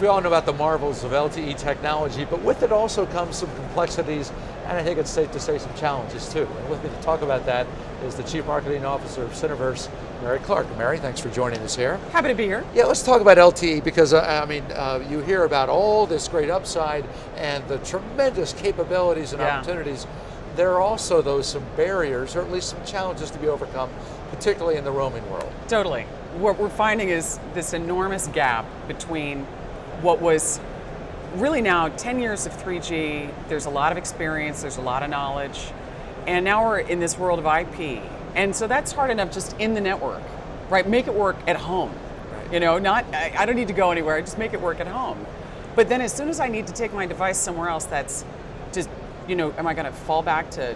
course, we all know about the marvels of LTE technology, but with it also comes some complexities, and I think it's safe to say some challenges too. And with me to talk about that is the Chief Marketing Officer of Syniverse, Mary Clark. Mary, thanks for joining us here. Happy to be here. Yeah, let's talk about LTE because, you hear about all this great upside and the tremendous capabilities and opportunities. There are also, though, some barriers, or at least some challenges to be overcome, particularly in the roaming world. Totally. What we're finding is this enormous gap between what was really now 10 years of 3G, there's a lot of experience, there's a lot of knowledge, and now we're in this world of IP. And so that's hard enough just in the network, right? Make it work at home. Right. You know, I don't need to go anywhere, just make it work at home. But then as soon as I need to take my device somewhere else, that's just, am I gonna fall back to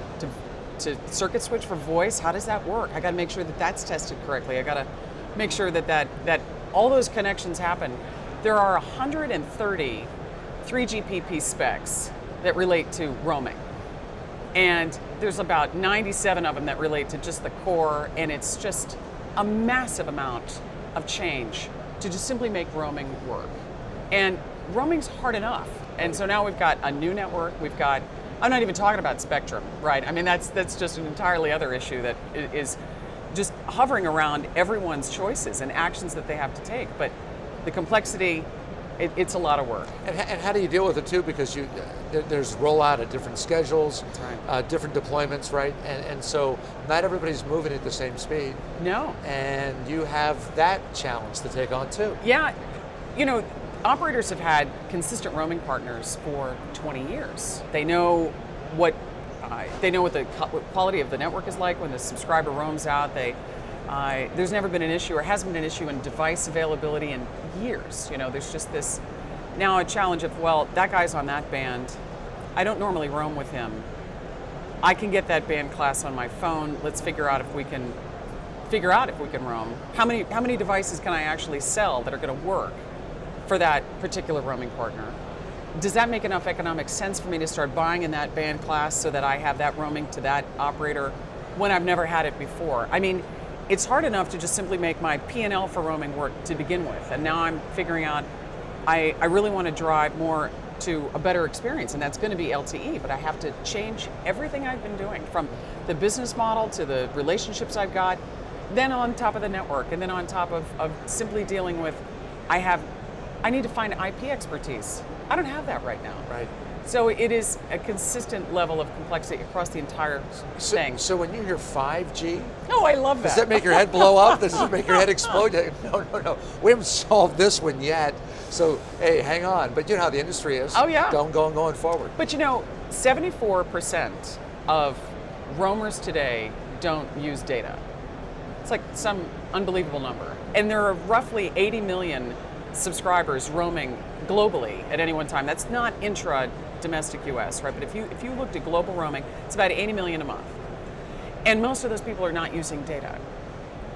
circuit switch for voice? How does that work? I gotta make sure that that's tested correctly. I gotta make sure that all those connections happen. There are 130 3GPP specs that relate to roaming. And there's about 97 of them that relate to just the core, and it's just a massive amount of change to just simply make roaming work. And roaming's hard enough. And so now we've got a new network, I'm not even talking about spectrum, right? I mean, that's just an entirely other issue that is just hovering around everyone's choices and actions that they have to take. But the complexity, it's a lot of work. And how do you deal with it too? Because there's rollout at different schedules, right. Different deployments, right? And so not everybody's moving at the same speed. No. And you have that challenge to take on too. Yeah, operators have had consistent roaming partners for 20 years. They know what the quality of the network is like when the subscriber roams out. There's never been an issue or hasn't been an issue in device availability in years. There's just this now a challenge of, well, that guy's on that band. I don't normally roam with him. I can get that band class on my phone. Let's figure out if we can roam. How many devices can I actually sell that are going to work for that particular roaming partner? Does that make enough economic sense for me to start buying in that band class so that I have that roaming to that operator when I've never had it before? I mean, it's hard enough to just simply make my P&L for roaming work to begin with. And now I'm figuring out I really want to drive more to a better experience, and that's going to be LTE, but I have to change everything I've been doing, from the business model to the relationships I've got, then on top of the network, and then on top of simply dealing with, I need to find IP expertise. I don't have that right now. Right. So it is a consistent level of complexity across the entire thing. So when you hear 5G, oh, I love that. Does that make your head blow up? Does it make your head explode? No. We haven't solved this one yet. So hey, hang on. But you know how the industry is. Oh yeah. Going forward. But 74% of roamers today don't use data. It's like some unbelievable number. And there are roughly 80 million subscribers roaming globally at any one time. That's not intra-domestic US, right? But if you looked at global roaming, it's about 80 million a month. And most of those people are not using data.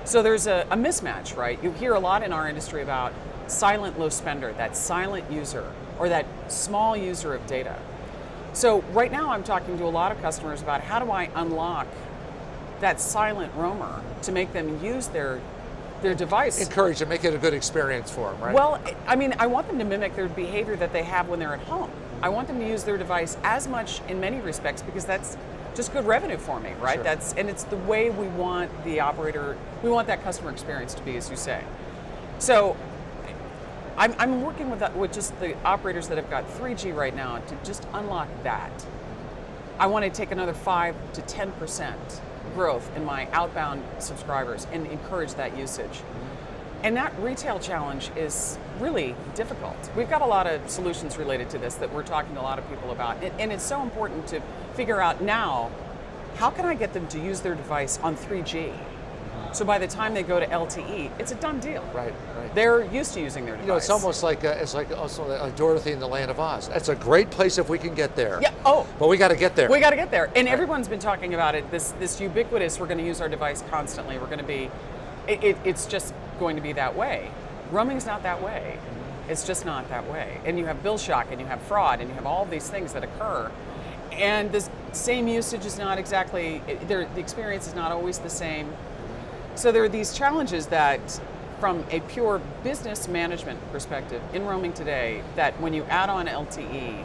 So there's a mismatch, right? You hear a lot in our industry about silent low spender, that silent user, or that small user of data. So right now I'm talking to a lot of customers about how do I unlock that silent roamer to make them use their device. Encourage them, make it a good experience for them, right? Well, I mean, I want them to mimic their behavior that they have when they're at home. I want them to use their device as much in many respects because that's just good revenue for me, right? Sure. And it's the way we want we want that customer experience to be, as you say. So I'm working with just the operators that have got 3G right now to just unlock that. I want to take another 5 to 10% growth in my outbound subscribers and encourage that usage. And that retail challenge is really difficult. We've got a lot of solutions related to this that we're talking to a lot of people about. And it's so important to figure out now, how can I get them to use their device on 3G? So by the time they go to LTE, it's a done deal. Right. They're used to using their device. It's almost like also like Dorothy in the Land of Oz. It's a great place if we can get there. Yeah. Oh. But we got to get there. We got to get there, and everyone's been talking about it. This ubiquitous. We're going to use our device constantly. We're going to be. It's just going to be that way. Roaming's not that way. It's just not that way. And you have bill shock, and you have fraud, and you have all these things that occur. And the same usage is not exactly. The experience is not always the same. So there are these challenges that from a pure business management perspective in roaming today that when you add on LTE,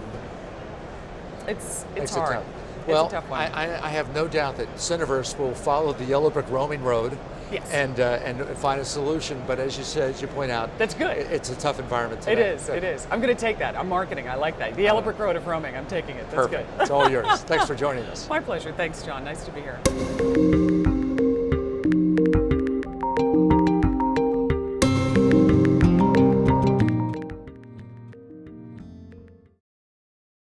it's hard. Well, it's a tough one. I have no doubt that Syniverse will follow the yellow brick roaming road. Yes. And find a solution. But as you said, as you point out, that's good. It's a tough environment today. It is. It is. I'm going to take that. I'm marketing. I like that. The yellow brick road of roaming. I'm taking it. That's Perfect. good. It's all yours. Thanks for joining us. My pleasure. Thanks, John. Nice to be here.